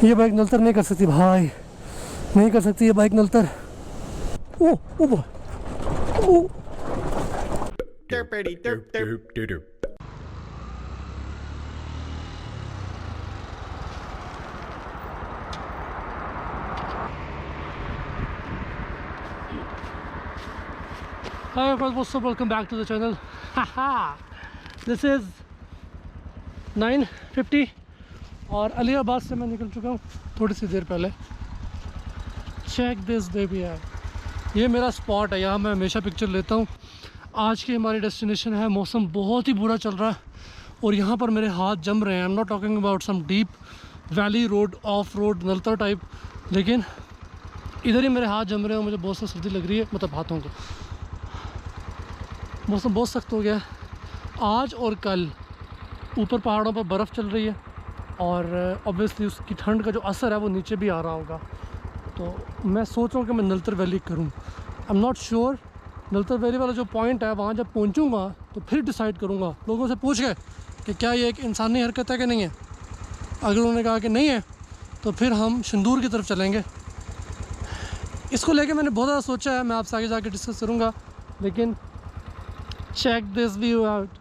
ये बाइक नलतर नहीं कर सकती भाई, नहीं कर सकती ये bike Naltar. O O O Hi everyone, what's up? Welcome back to the channel. Haha. This is 9:50 और अलीबाद से मैं निकल चुका हूँ थोड़ी सी देर पहले। चेक दिस बेबी यार, ये मेरा स्पॉट है, यहाँ मैं हमेशा पिक्चर लेता हूँ। आज की हमारी डेस्टिनेशन है। मौसम बहुत ही बुरा चल रहा है और यहाँ पर मेरे हाथ जम रहे हैं। I am not talking about some deep valley road, off road, Naltar type, लेकिन इधर ही मेरे हाथ जम रहे हैं और मुझे बहुत सा सर्दी लग रही है, मतलब हाथों को। मौसम बहुत सख्त हो गया है आज और कल। ऊपर पहाड़ों पर बर्फ़ चल रही है और ऑब्वियसली उसकी ठंड का जो असर है वो नीचे भी आ रहा होगा। तो मैं सोच रहा हूँ कि मैं नलतर वैली करूँ। आई am not sure. Naltar valley वाला जो पॉइंट है वहाँ जब पहुँचूँगा तो फिर डिसाइड करूँगा, लोगों से पूछ के कि क्या ये एक इंसानी हरकत है कि नहीं है। अगर उन्होंने कहा कि नहीं है तो फिर हम शंदूर की तरफ चलेंगे। इसको लेके मैंने बहुत ज़्यादा सोचा है, मैं आपसे आगे जाके डिस्कस करूँगा। लेकिन check this view out.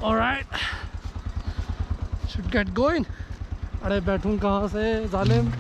All right, should get going. अरे बैठूं कहाँ से जालिम।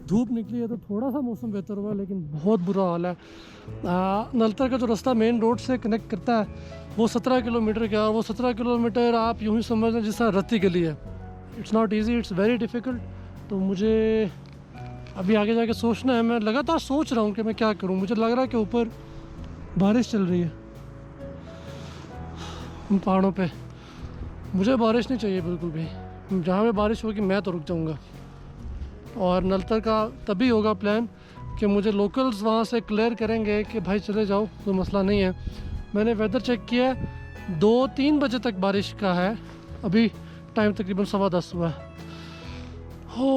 धूप निकली है तो थोड़ा सा मौसम बेहतर हुआ, लेकिन बहुत बुरा हाल है। नलतर का जो रास्ता मेन रोड से कनेक्ट करता है वो 17 किलोमीटर का, और वो 17 किलोमीटर आप यूँ ही समझ लें जिस तरह रत्ती गली है। It's not easy, it's very difficult. तो मुझे अभी आगे जाके सोचना है। मैं लगातार सोच रहा हूँ कि मैं क्या करूँ। मुझे लग रहा है कि ऊपर बारिश चल रही है उन पहाड़ों पे। मुझे बारिश नहीं चाहिए बिल्कुल भी। जहाँ पे बारिश होगी मैं तो रुक जाऊँगा। और नलतर का तभी होगा प्लान कि मुझे लोकल्स वहाँ से क्लियर करेंगे कि भाई चले जाओ, कोई मसला नहीं है। मैंने वेदर चेक किया, 2-3 बजे तक बारिश का है। अभी टाइम तकरीबन 10:15 हुआ है। हो,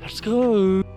लेट्स गो।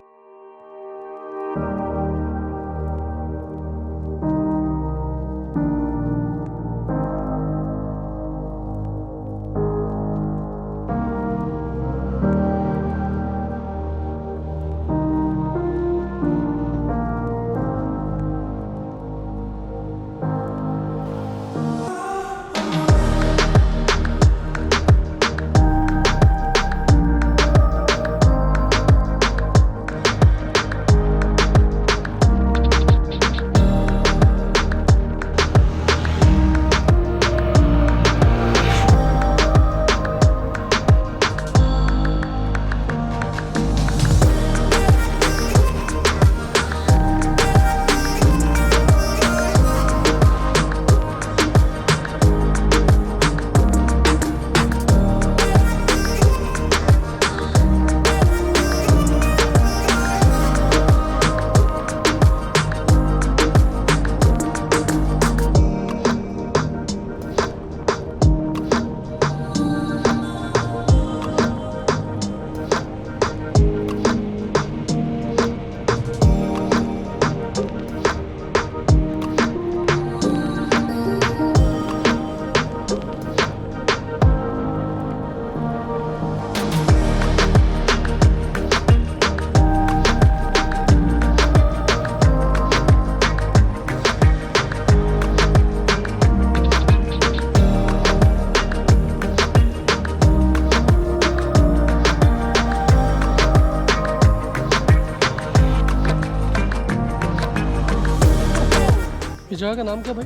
जगह का नाम क्या भाई?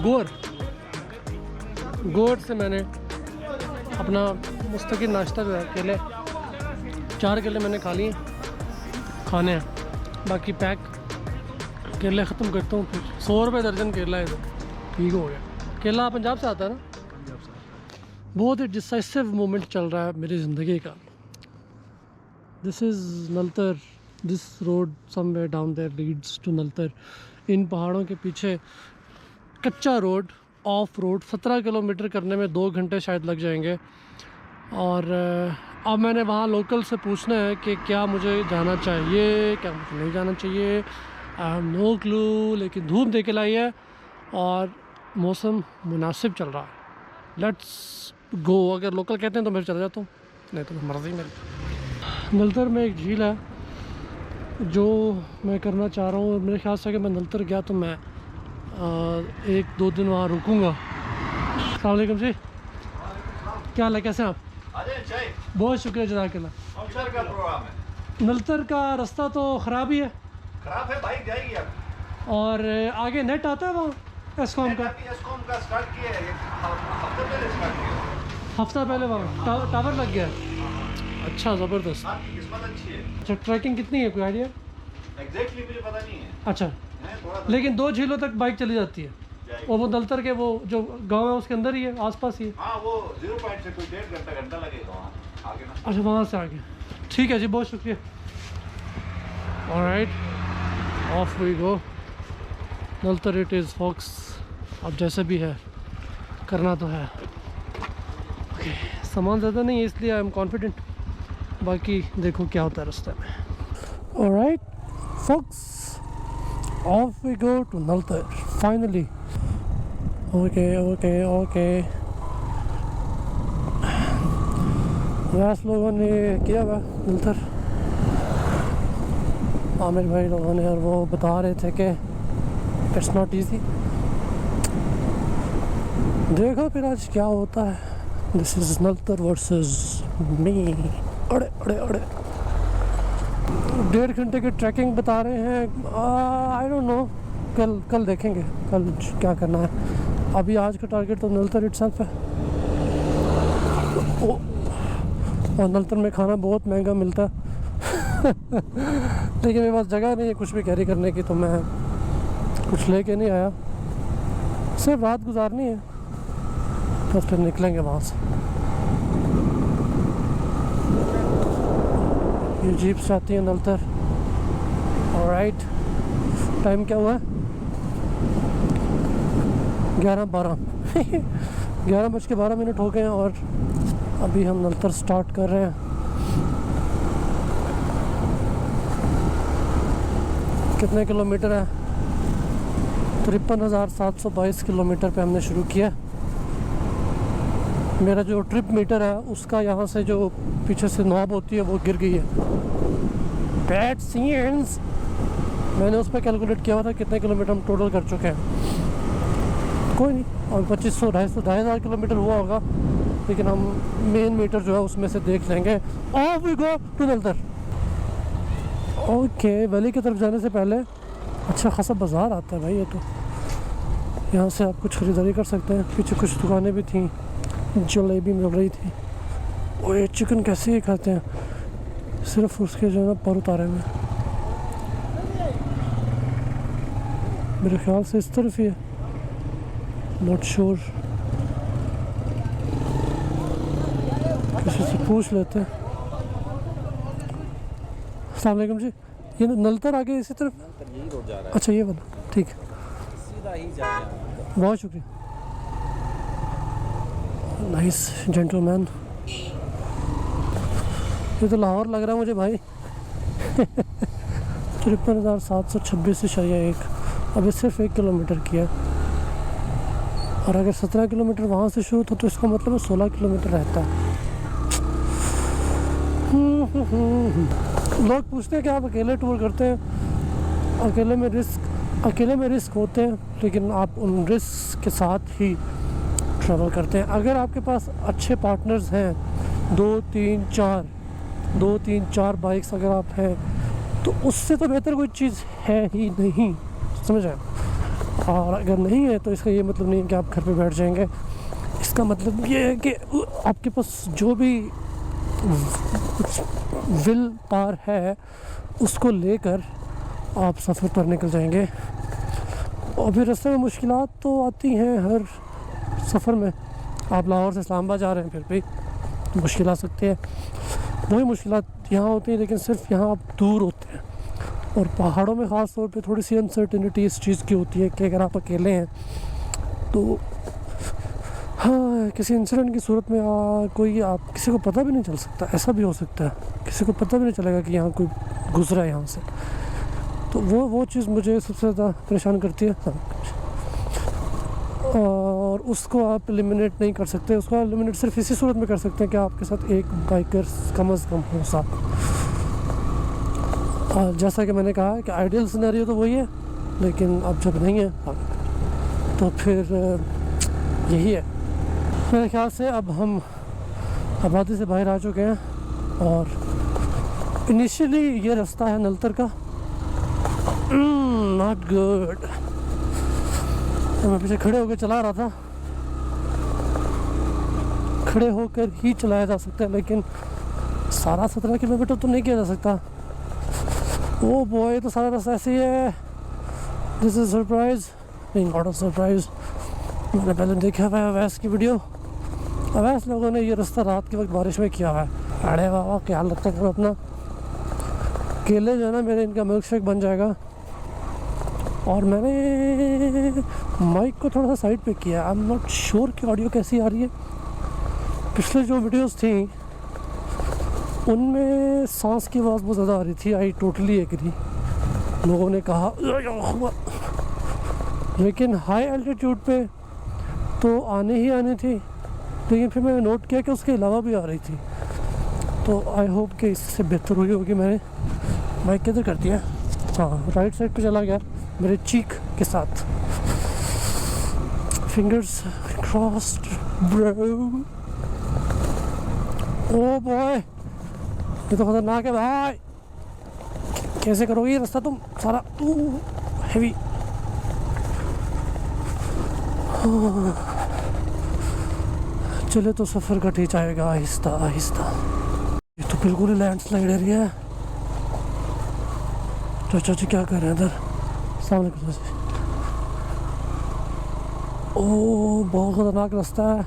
गोर। गोर से मैंने अपना मुस्तकिल नाश्ता जो है, केले 4 केले मैंने खा लिए, खाने हैं, बाकी पैक केले ख़त्म करता हूँ। फिर 100 रुपये दर्जन केला है, ठीक हो गया। केला पंजाब से आता है ना? बहुत ही डिसाइसिव मोमेंट चल रहा है मेरी ज़िंदगी का। This is Naltar, this road somewhere down there leads to Naltar. इन पहाड़ों के पीछे कच्चा रोड, ऑफ रोड 17 किलोमीटर करने में 2 घंटे शायद लग जाएंगे। और अब मैंने वहाँ लोकल से पूछना है कि क्या मुझे जाना चाहिए, क्या मुझे नहीं जाना चाहिए। I have no clue. लेकिन धूप देके लाई है और मौसम मुनासिब चल रहा है। Let's go. अगर लोकल कहते हैं तो मैं चला जाता हूँ, नहीं तो मर्ज़ी मेरी। नलतर में एक झील है जो मैं करना चाह रहा हूँ, और मेरे ख्याल से अगर मैं नलतर गया तो मैं 1-2 दिन वहाँ रुकूँगा। अस्सलाम वालेकुम जी, क्या हाल है, कैसे हैं आप? बहुत शुक्रिया जज़ाकल्लाह। नलतर का रास्ता तो ख़राब ही है। खराब है, बाइक जाएगी अब। और आगे नेट आता है वहाँ एस्कॉम का? एस्कॉम का स्टार्ट किया है, हफ्ते पहले स्टार्ट किया। हफ्ता पहले वहाँ टावर लग गया। अच्छा, ज़बरदस्त। आपकी किस्मत अच्छी है। अच्छा, ट्रैकिंग कितनी है, कोई आइडिया? एग्जैक्टली मुझे पता नहीं है। अच्छा, थोड़ा लेकिन 2 झीलों तक बाइक चली जाती है। और वो नलतर के वो जो गांव है उसके अंदर ही है, आसपास ही है। हाँ, वो 0 पॉइंट से कोई 1.5 घंटा लगेगा वहाँ आगे ना। अच्छा, वहाँ से आगे। ठीक है जी, बहुत शुक्रिया। Alright, off we go. Naltar it is fox. अब जैसे भी है करना तो है। ओके, सामान ज़्यादा नहीं है इसलिए आई एम कॉन्फिडेंट। बाकी देखो क्या होता है रास्ते में। Alright folks, off we go to Naltar finally. Okay okay okay, व्यास लोगों ने किया हुआ नलतर, आमिर भाई लोगों ने, और वो बता रहे थे कि इट्स नॉट ईजी। देखो फिर आज क्या होता है। दिस इज़ नलतर वर्सेस मी। अड़े अड़े अड़े, 1.5 घंटे की ट्रैकिंग बता रहे हैं। आई डोंट नो, कल देखेंगे कल क्या करना है। अभी आज का टारगेट तो नलतर इटसेल्फ है। और नलतर में खाना बहुत महंगा मिलता है लेकिन मेरे पास जगह नहीं है कुछ भी कैरी करने की, तो मैं कुछ लेके नहीं आया। सिर्फ रात गुजारनी है, बस फिर निकलेंगे वहाँ से। ये जीप से आती है नलतर। ऑलराइट, टाइम क्या हुआ है? 11:12 11:12 हो गए हैं और अभी हम नलतर स्टार्ट कर रहे हैं। कितने किलोमीटर है? 53,722 किलोमीटर पे हमने शुरू किया। मेरा जो ट्रिप मीटर है उसका यहाँ से जो पीछे से नॉब होती है वो गिर गई है। Bad scenes. मैंने उस पर कैलकुलेट किया हुआ था कितने किलोमीटर हम टोटल कर चुके हैं। कोई नहीं, और 2500 2,500 किलोमीटर हुआ होगा, लेकिन हम मेन मीटर जो है उसमें से देख लेंगे। Off we go to Naltar. Okay, valley की तरफ जाने से पहले अच्छा खासा बाज़ार आता है भाई। ये तो यहाँ से आप कुछ ख़रीदारी कर सकते हैं। पीछे कुछ दुकानें भी थी, जलेबी मिल रही थी। और ये चिकन कैसे ही खाते हैं, सिर्फ उसके जो है ना पर उतारे हुए। मेरे ख्याल से इस तरफ ही है, नॉट श्योर, किसी से पूछ लेते हैं। अस्सलाम वालेकुम जी, ये नलतर आगे इसी तरफ? यही रोड जा रहा है। अच्छा, ये वाला, ठीक है, सीधा ही जाए। बहुत शुक्रिया। Nice gentleman. ये तो लाहौर लग रहा है मुझे भाई 53,726 अभी सिर्फ 1 किलोमीटर किया, और अगर 17 किलोमीटर वहाँ से शुरू तो इसका मतलब 16 किलोमीटर रहता है। लोग पूछते हैं कि आप अकेले टूर करते हैं। अकेले में रिस्क होते हैं, लेकिन आप उन रिस्क के साथ ही ट्रैवल करते हैं। अगर आपके पास अच्छे पार्टनर्स हैं, 2-3-4 बाइक्स अगर आप हैं, तो उससे तो बेहतर कोई चीज़ है ही नहीं। समझ आए। और अगर नहीं है तो इसका ये मतलब नहीं है कि आप घर पे बैठ जाएंगे। इसका मतलब ये है कि आपके पास जो भी विल पावर है उसको लेकर आप सफ़र पर निकल जाएंगे। और फिर रास्ते में मुश्किलात तो आती हैं हर सफ़र में। आप लाहौर से इस्लामाबाद जा रहे हैं फिर भी मुश्किल आ सकती है, वही मुश्किलात यहाँ होती हैं, लेकिन सिर्फ यहाँ आप दूर होते हैं। और पहाड़ों में ख़ास तौर पे थोड़ी सी अनसर्टिनिटी इस चीज़ की होती है कि अगर आप अकेले हैं तो हाँ, किसी इंसिडेंट की सूरत में कोई आप किसी को पता भी नहीं चल सकता, ऐसा भी हो सकता है किसी को पता भी नहीं चलेगा कि यहाँ कोई गुजरा है यहाँ से। तो वो चीज़ मुझे सबसे ज़्यादा परेशान करती है। और उसको आप एलिमिनेट नहीं कर सकते, उसको एलिमिनेट सिर्फ इसी सूरत में कर सकते हैं कि आपके साथ एक बाइकर कम अज़ कम हो साथ। जैसा कि मैंने कहा कि आइडियल सिनेरियो तो वही है, लेकिन अब जब नहीं है तो फिर यही है। मेरे ख्याल से अब हम आबादी से बाहर आ चुके हैं। और इनिशियली ये रास्ता है नलतर का, नॉट गुड। तो मैं पीछे खड़े होकर चला रहा था, खड़े होकर ही चलाया जा सकता है, लेकिन सारा 17 किलोमीटर तो नहीं किया जा सकता। ओ बॉय, तो सारा रास्ता ऐसे ही है। This is surprise, not a surprise. मैंने पहले देखा हुआ है अवैस की वीडियो। अवैस लोगों ने ये रास्ता रात के वक्त बारिश में किया हुआ है। अरे वाह, ख्याल रखते हैं अपना। केले जो है ना मेरे, इनका मिल्क शेक बन जाएगा। और मैंने माइक को थोड़ा सा साइड पे किया। आई एम नॉट श्योर कि ऑडियो कैसी आ रही है। पिछले जो वीडियोस थी उनमें सांस की आवाज़ बहुत ज़्यादा आ रही थी। आई टोटली एग्री, लोगों ने कहा। लेकिन हाई एल्टीट्यूड पे तो आने ही आनी थी, लेकिन फिर मैंने नोट किया कि उसके अलावा भी आ रही थी। तो आई होप कि इससे बेहतर हुई होगी। मैंने माइक किधर कर दिया? हाँ, राइट साइड पे चला गया मेरे चीक के साथ। Fingers crossed bro. Oh boy, ये तो खतरनाक है भाई। कैसे करोगे ये रास्ता तुम? सारा हैवी। चले तो सफ़र कट ही जाएगा आहिस्ता आहिस्ता। ये तो बिल्कुल ही लैंडस्लाइड एरिया है। चाचा जी क्या कर रहे हैं इधर? सामने चाचा जी। ओ, बहुत खतरनाक रास्ता है।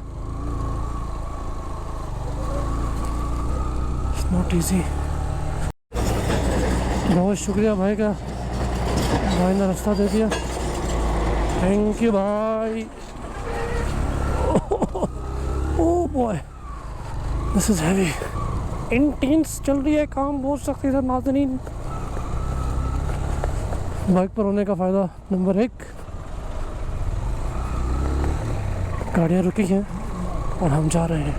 It's not easy. बहुत शुक्रिया भाई का, भाई ने रास्ता दे दिया। थैंक यू भाई। Oh boy, this is heavy. Intense चल रही है, काम बहुत सख्ती है नाज़रीन। बाइक पर होने का फ़ायदा नंबर 1, गाड़ियाँ रुकी हैं और हम जा रहे हैं।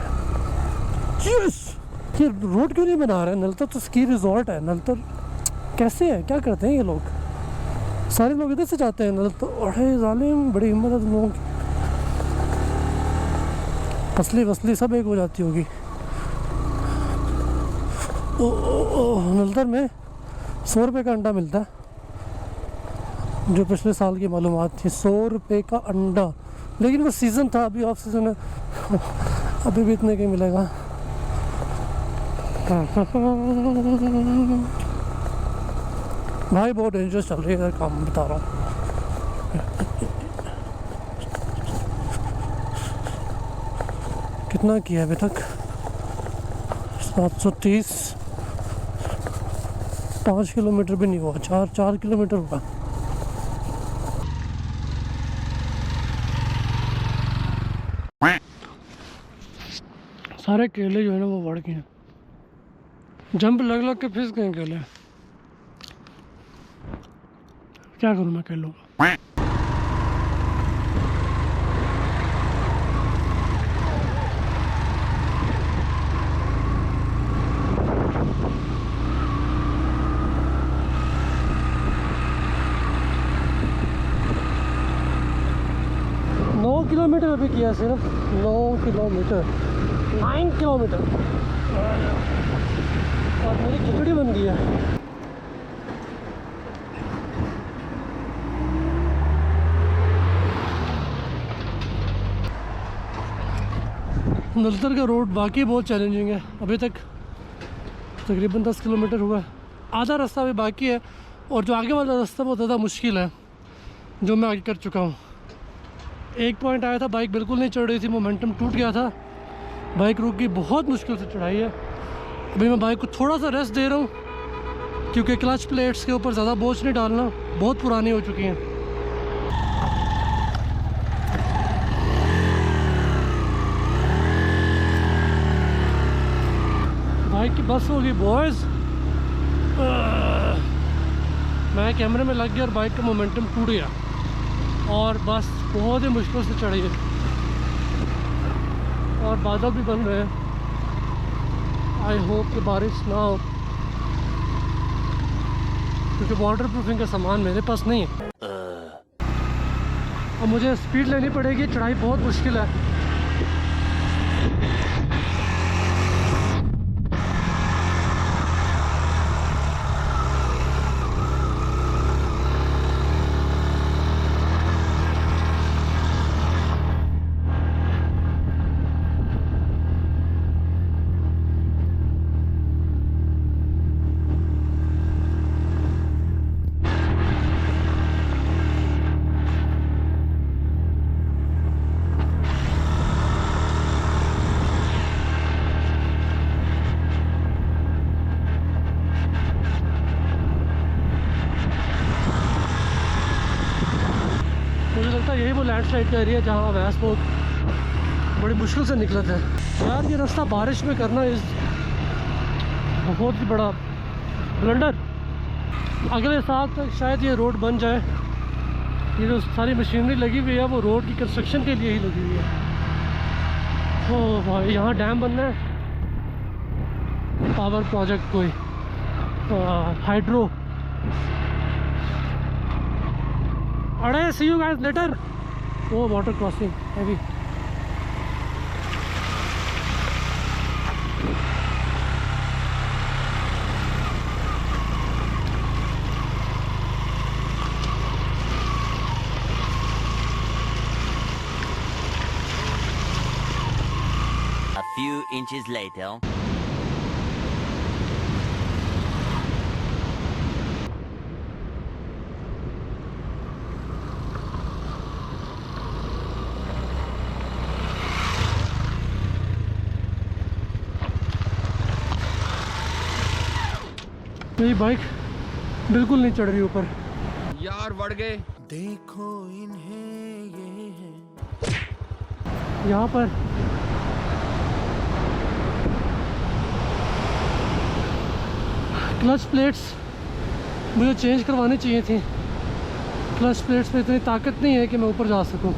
यस! ये रोड क्यों नहीं बना रहे? नलतर तो स्की रिजॉर्ट है। नलतर कैसे है, क्या करते हैं ये लोग? सारे लोग इधर से जाते हैं नलतर। अरे जालिम, बड़ी हिम्मत है तुम लोगों की। फसली वसली सब एक हो जाती होगी। नलतर में 100 रुपये का अंडा मिलता है, जो पिछले साल की मालूमात थी। 100 रुपये का अंडा, लेकिन वो सीज़न था, अभी ऑफ सीज़न है। अभी भी इतने का मिलेगा। भाई बहुत डेंजरस चल रही है इधर, काम बता रहा हूँ। कितना किया अभी तक? 730। 5 किलोमीटर भी नहीं हुआ, 4 किलोमीटर हुआ। सारे केले जो है ना वो बढ़ गए हैं। जंप लग लग के फिस गए केले। क्या करूँ मैं केलों का? किलोमीटर अभी किया, सिर्फ 9 किलोमीटर, 9 किलोमीटर। और मेरी खिचड़ी बन गई है। नलतर का रोड वाकई बहुत चैलेंजिंग है। अभी तक तकरीबन 10 किलोमीटर हुआ है, आधा रास्ता अभी बाकी है, और जो आगे वाला रास्ता बहुत ज़्यादा मुश्किल है जो मैं आगे कर चुका हूँ। एक पॉइंट आया था, बाइक बिल्कुल नहीं चढ़ रही थी, मोमेंटम टूट गया था, बाइक रुक गई, बहुत मुश्किल से चढ़ाई है। अभी मैं बाइक को थोड़ा सा रेस्ट दे रहा हूँ क्योंकि क्लच प्लेट्स के ऊपर ज़्यादा बोझ नहीं डालना, बहुत पुरानी हो चुकी हैं। बाइक की बस हो गई बॉयज़। मैं कैमरे में लग गया और बाइक का मोमेंटम टूट गया और बस बहुत ही मुश्किल से चढ़ी है, और बादल भी बन रहे हैं। आई होप कि बारिश ना हो क्योंकि वाटर प्रूफिंग का सामान मेरे पास नहीं है। अब मुझे स्पीड लेनी पड़ेगी, चढ़ाई बहुत मुश्किल है। यही वो लैंडस्लाइड का एरिया जहाँ अवैस लोग बड़ी मुश्किल से निकले थे। यार ये रास्ता बारिश में करना इस बहुत ही बड़ा ब्लंडर। अगले साल तक शायद ये रोड बन जाए। ये जो सारी मशीनरी लगी हुई है वो रोड की कंस्ट्रक्शन के लिए ही लगी हुई है। ओ भाई यहाँ डैम बनना है, पावर प्रोजेक्ट कोई हाइड्रो। अरे सी यू गाइस लेटर। वो water crossing heavy. A few inches later. मेरी बाइक बिल्कुल नहीं चढ़ रही ऊपर। यार बढ़ गए। देखो इन्हें ये है। यहाँ पर क्लच प्लेट्स मुझे चेंज करवानी चाहिए थी। क्लच प्लेट्स में इतनी ताकत नहीं है कि मैं ऊपर जा सकूं।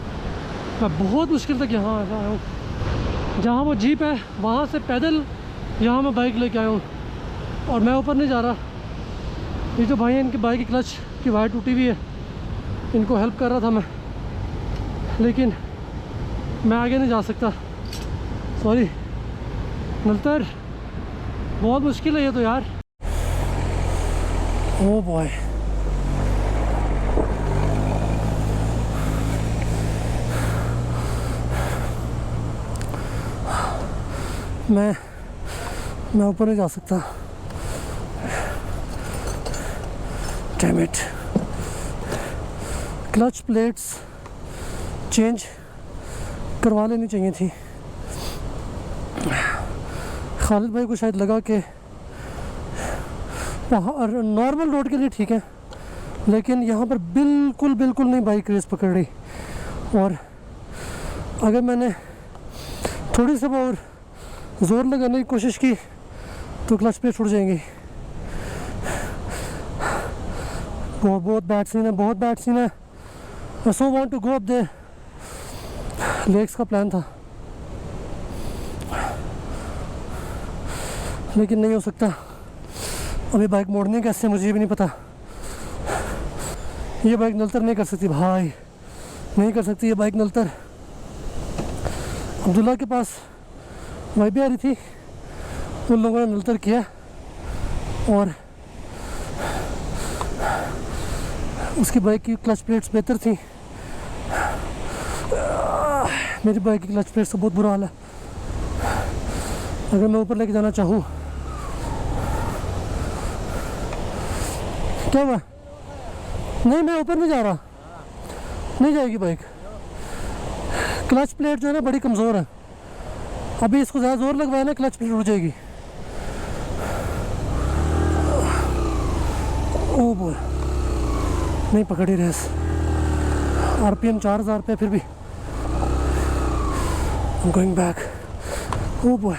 मैं बहुत मुश्किल तक यहाँ आया हूँ। जहाँ वो जीप है वहाँ से पैदल यहाँ मैं बाइक लेके आया हूँ और मैं ऊपर नहीं जा रहा। ये जो भाई हैं इनकी बाइक की क्लच की वायर टूटी हुई है, इनको हेल्प कर रहा था मैं, लेकिन मैं आगे नहीं जा सकता। सॉरी नलतर, बहुत मुश्किल है ये तो यार। ओ बॉय, मैं ऊपर नहीं जा सकता। Damn it. Clutch plates change करवा लेनी चाहिए थी। खालिद भाई को शायद लगा कि नॉर्मल रोड के लिए ठीक है, लेकिन यहाँ पर बिल्कुल नहीं बाइक रेस पकड़ रही, और अगर मैंने थोड़ी सी और ज़ोर लगाने की कोशिश की तो क्लच प्लेट छूट जाएंगी। बहुत बैड सीन है, बहुत बैड सीन है। I so want to go up there. Lakes का प्लान था लेकिन नहीं हो सकता। अभी बाइक मोड़नी कैसे मुझे भी नहीं पता। ये बाइक नलतर नहीं कर सकती भाई, नहीं कर सकती ये बाइक नलतर। अब्दुल्ला के पास वाइफ भी आ रही थी, उन लोगों ने नलतर किया और उसकी बाइक की क्लच प्लेट्स बेहतर थी। मेरी बाइक की क्लच प्लेट्स का बहुत बुरा हाल है। अगर मैं ऊपर लेके जाना चाहूँ। क्या हुआ? नहीं, मैं ऊपर नहीं जा रहा, नहीं जाएगी बाइक। क्लच प्लेट जो है ना बड़ी कमज़ोर है, अभी इसको ज़्यादा ज़ोर लगवाया ना क्लच प्लेट उड़ जाएगी। ओ बोल, नहीं पकड़ी रेस। आरपीएम 4000 पे, फिर भी गोइंग बैक। ओ बॉय,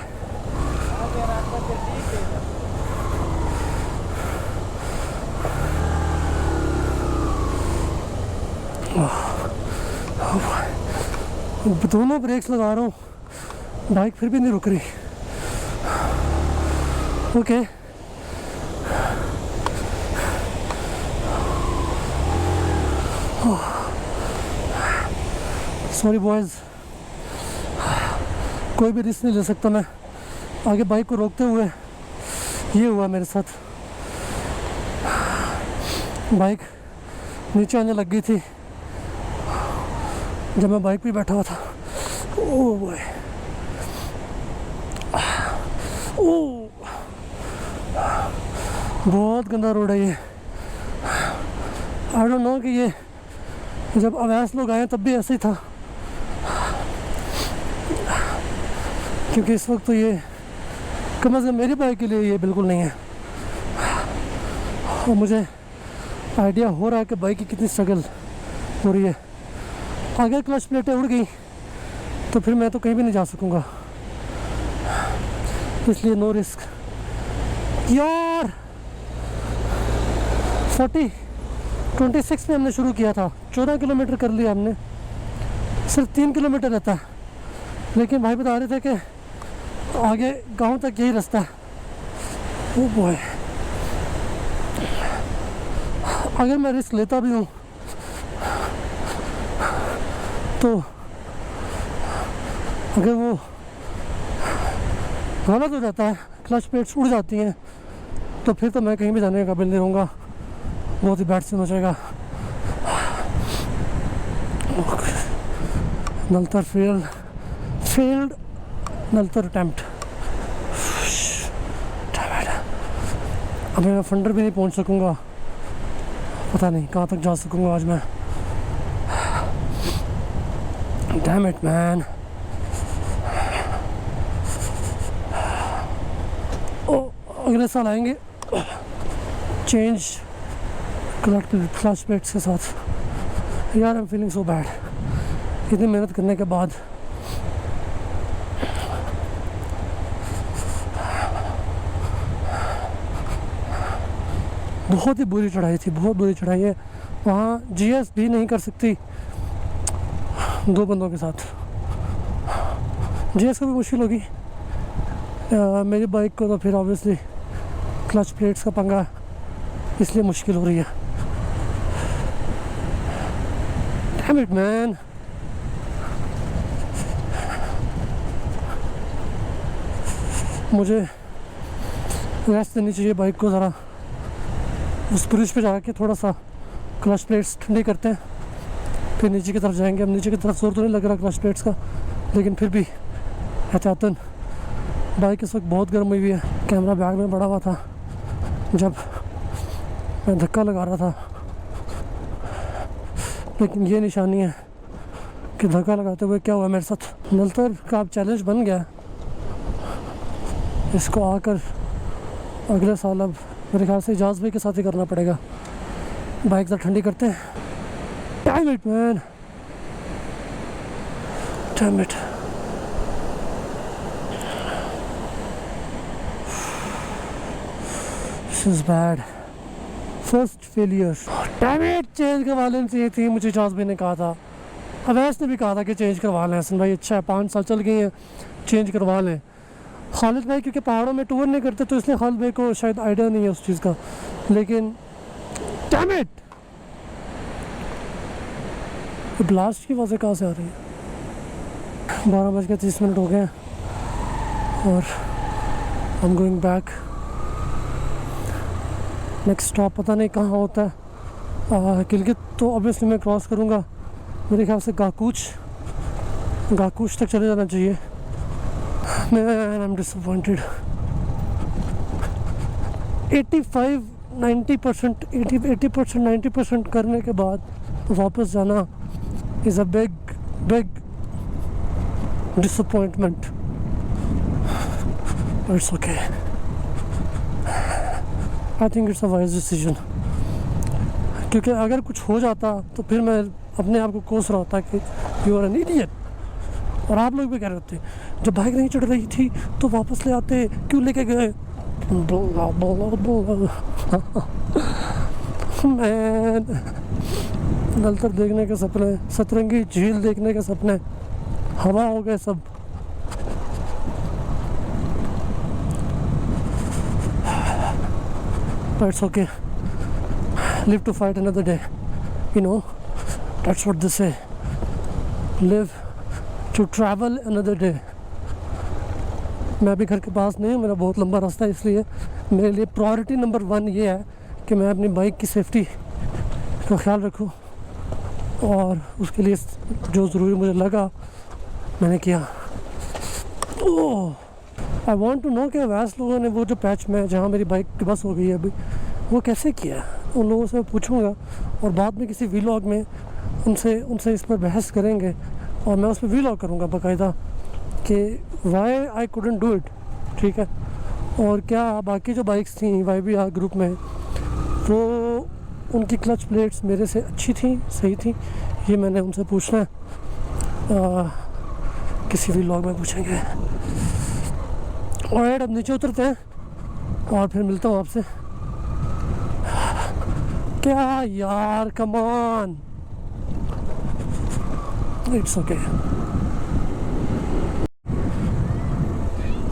दोनों ब्रेक्स लगा रहा हूँ, बाइक फिर भी नहीं रुक रही। ओके सॉरी बॉयज़, कोई भी रिस्क नहीं ले सकता मैं आगे बाइक को रोकते हुए। ये हुआ मेरे साथ, बाइक नीचे आने लग गई थी जब मैं बाइक पे बैठा हुआ था। ओह बॉय, ओह बहुत गंदा रोड है ये। आई डोंट नो कि ये जब अवैस लोग आए तब भी ऐसे ही था, क्योंकि इस वक्त तो ये कम से कम मेरी बाइक के लिए ये बिल्कुल नहीं है। और मुझे आइडिया हो रहा है कि बाइक की कितनी स्ट्रगल हो रही है। अगर क्लच प्लेटें उड़ गई तो फिर मैं तो कहीं भी नहीं जा सकूँगा, इसलिए नो रिस्क। यार 26 में हमने शुरू किया था, 14 किलोमीटर कर लिया हमने, सिर्फ 3 किलोमीटर रहता है। लेकिन भाई बता रहे थे कि आगे गांव तक यही रास्ता है। ओ बॉय, अगर मैं रिस्क लेता भी हूँ तो अगर वो गलत हो जाता है, क्लच प्लेट्स उड़ जाती हैं, तो फिर तो मैं कहीं भी जाने के काबिल नहीं रहूँगा, बहुत ही बैड सीन हो जाएगा। Naltar failed Naltar attempt. अभी मैं फंडर भी नहीं पहुंच सकूंगा, पता नहीं कहाँ तक जा सकूंगा आज मैं। Damn it man. ओ अगले साल आएंगे चेंज क्लच प्लेट्स के साथ। यार I am feeling so bad, इतनी मेहनत करने के बाद। बहुत ही बुरी चढ़ाई थी, बहुत बुरी चढ़ाई है। वहाँ जीएस भी नहीं कर सकती 2 बंदों के साथ, जीएस को भी मुश्किल होगी। मेरी बाइक को तो फिर ऑब्वियसली क्लच प्लेट्स का पंगा, इसलिए मुश्किल हो रही है। Damn it man. मुझे रेस्ट देनी चाहिए बाइक को ज़रा। उस ब्रिज पे जाके थोड़ा सा क्लच प्लेट्स ठंडी करते हैं, फिर नीचे की तरफ जाएंगे। अब नीचे की तरफ जोर तो नहीं लग रहा क्लच प्लेट्स का, लेकिन फिर भी एहतियातन। बाइक इस वक्त बहुत गर्म हुई है। कैमरा बैग में पड़ा हुआ था जब मैं धक्का लगा रहा था, लेकिन ये निशानी है कि धक्का लगाते हुए क्या हुआ मेरे साथ। नलतर का अब चैलेंज बन गया, इसको आकर अगले साल अब मेरे ख्याल से इजाज़ भाई के साथ ही करना पड़ेगा। बाइक ज़रा ठंडी करते हैं। Damn it man, damn it. This is bad, first failure. Damn it, change करवा लेनी चाहिए थी, मुझे इजाज़ भाई ने कहा था। अवैस ने भी कहा था कि चेंज करवा लें। हसन भाई अच्छा है, 5 साल चल गए हैं, चेंज करवा लें। खालिद भाई क्योंकि पहाड़ों में टूर नहीं करते तो इसलिए खालिद भाई को शायद आइडिया नहीं है उस चीज़ का। लेकिन डैम इट, ब्लास्ट की आवाज़ें कहाँ से आ रही है? 12:30 हो गए हैं और I am going back. Next stop पता नहीं कहाँ होता है। किलगित तो ऑब्वियसली मैं क्रॉस करूँगा, मेरे ख्याल से गाकूच तक चले जाना चाहिए। Man, I'm disappointed. 85-90%, 80% 90% करने के बाद वापस जाना is a big disappointment. But it's okay. I think it's a wise decision. क्योंकि अगर कुछ हो जाता तो फिर मैं अपने आप को कोस रहा होता कि यू आर एन इडियट। और आप लोग भी कह रहे होते जब बाइक नहीं चढ़ रही थी तो वापस ले आते, क्यों लेके गए। मैन, नलतर देखने के सपने, सतरंगी झील देखने के सपने हवा हो गए सब। But it's okay. Live to fight another day. You know, that's what they say. Live to travel another day. मैं अभी घर के पास नहीं हूँ, मेरा बहुत लंबा रास्ता है, इसलिए मेरे लिए प्रायोरिटी नंबर 1 ये है कि मैं अपनी बाइक की सेफ्टी का ख्याल रखूँ, और उसके लिए जो ज़रूरी मुझे लगा मैंने किया। ओह, आई वॉन्ट टू नो कि वैस लोगों ने वो जो पैच में जहाँ मेरी बाइक की बस हो गई है अभी, वो कैसे किया। उन लोगों से मैं पूछूंगा और बाद में किसी वीलॉग में उनसे इस पर बहस करेंगे, और मैं उस पर वीलॉग करूँगा बाकायदा कि why I couldn't do it. ठीक है, और क्या बाकी जो बाइक्स थी YBR ग्रुप में, वो उनकी क्लच प्लेट्स मेरे से अच्छी थी, सही थी, ये मैंने उनसे पूछना है। किसी व्लॉग में पूछेंगे। और अब नीचे उतरते हैं और फिर मिलता हूँ आपसे। क्या यार, कम ऑन, इट्स ओके।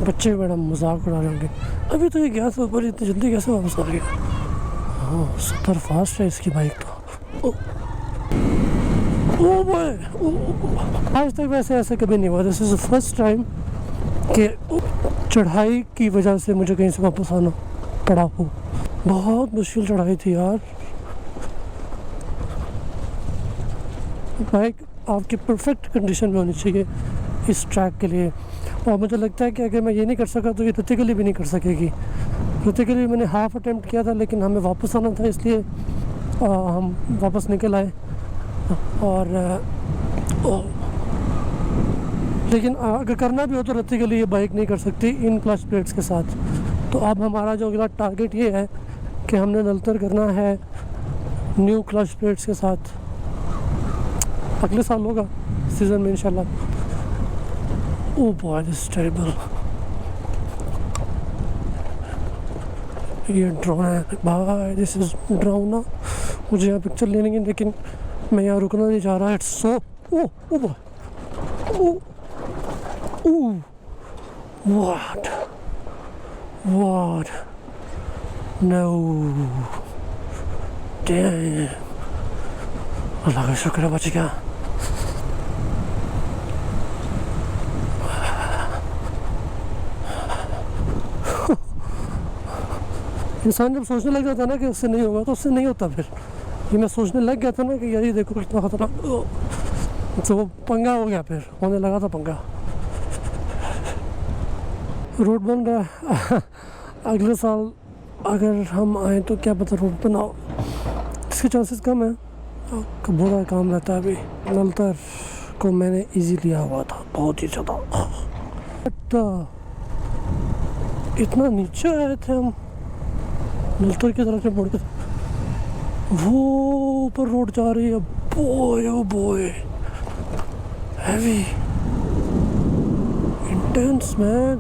बच्चे बड़ा मजाक उड़ा रहे होंगे, अभी तो ये गया था ऊपर, इतनी जल्दी कैसे वापस आ गया। हाँ, सुपर फास्ट है इसकी बाइक तो। ओ बॉय, आज तक वैसे ऐसे कभी नहीं हुआ। This is the first time कि चढ़ाई की वजह से मुझे कहीं से वापस आना पड़ा हो। बहुत मुश्किल चढ़ाई थी यार। बाइक आपकी परफेक्ट कंडीशन में होनी चाहिए इस ट्रैक के लिए, और मुझे लगता है कि अगर मैं ये नहीं कर सका तो ये ऋतिकली भी नहीं कर सकेगी। ऋतिकली मैंने हाफ अटेम्प्ट किया था, लेकिन हमें वापस आना था, इसलिए हम वापस निकल आए। और लेकिन अगर करना भी हो तो ऋतिकली ये बाइक नहीं कर सकती इन क्लच प्लेट्स के साथ। तो अब हमारा जो अगला टारगेट ये है कि हमने नलतर करना है न्यू क्लच प्लेट्स के साथ। अगले साल होगा सीज़न में इंशाल्लाह। Oh boy, this is terrible. ये ड्रोन है भाई, दिस इज ड्रोना। मुझे यहाँ पिक्चर लेने की, लेकिन मैं यहाँ रुकना नहीं चाह रहा। It's so oh boy, oh what no, damn, अल्लाह का शुक्र है बच गया। इंसान जब सोचने लग जाता है ना कि उससे नहीं होगा, तो उससे नहीं होता। फिर ये मैं सोचने लग गया था ना कि यार ये देखो कितना खतरनाक, तो पंगा हो गया, फिर होने लगा था पंगा। रोड बन रहा है। अगले साल अगर हम आए तो क्या पता रोड बनाओ, इसके चांसेस कम है। बुरा काम रहता है। अभी नलतर को मैंने इजी लिया हुआ था, बहुत ही ज़्यादा। इतना नीचे आए थे हम, नलतर की तरफ से मुड़ के वो ऊपर रोड जा रही है। Boy oh boy, heavy, intense man.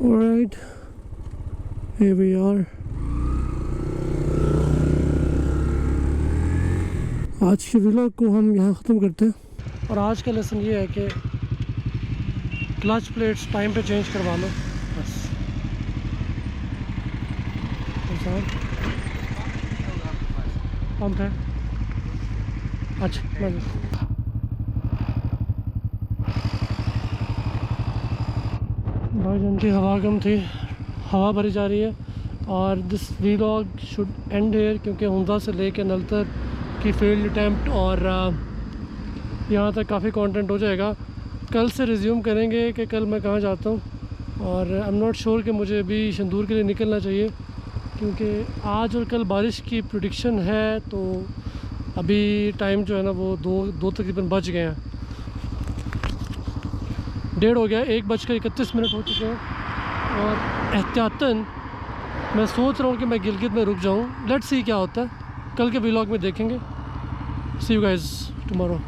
Alright, here we are। आज के व्लॉग को हम यहाँ ख़त्म करते हैं, और आज का लेसन ये है कि क्लच प्लेट्स टाइम पे चेंज करवा लो बस। पंप है, अच्छा भाईजान की हवा कम थी, हवा भरी जा रही है। और this vlog should and here, क्योंकि हुंदा से लेके नलतर की फील्ड अटैम्प्ट और यहाँ तक काफ़ी कंटेंट हो जाएगा। कल से रिज्यूम करेंगे कि कल मैं कहाँ जाता हूँ, और आई एम नॉट श्योर कि मुझे अभी शंदूर के लिए निकलना चाहिए, क्योंकि आज और कल बारिश की प्रेडिक्शन है। तो अभी टाइम जो है ना वो दो तकरीबन बज गए हैं, 1:30 हो गया, 1:31 हो चुके हैं। और एहतियातन मैं सोच रहा हूँ कि मैं गिलगित में रुक जाऊँ। लेट्स सी क्या होता है, कल के व्लॉग में देखेंगे। सी यू गाइस टुमारो।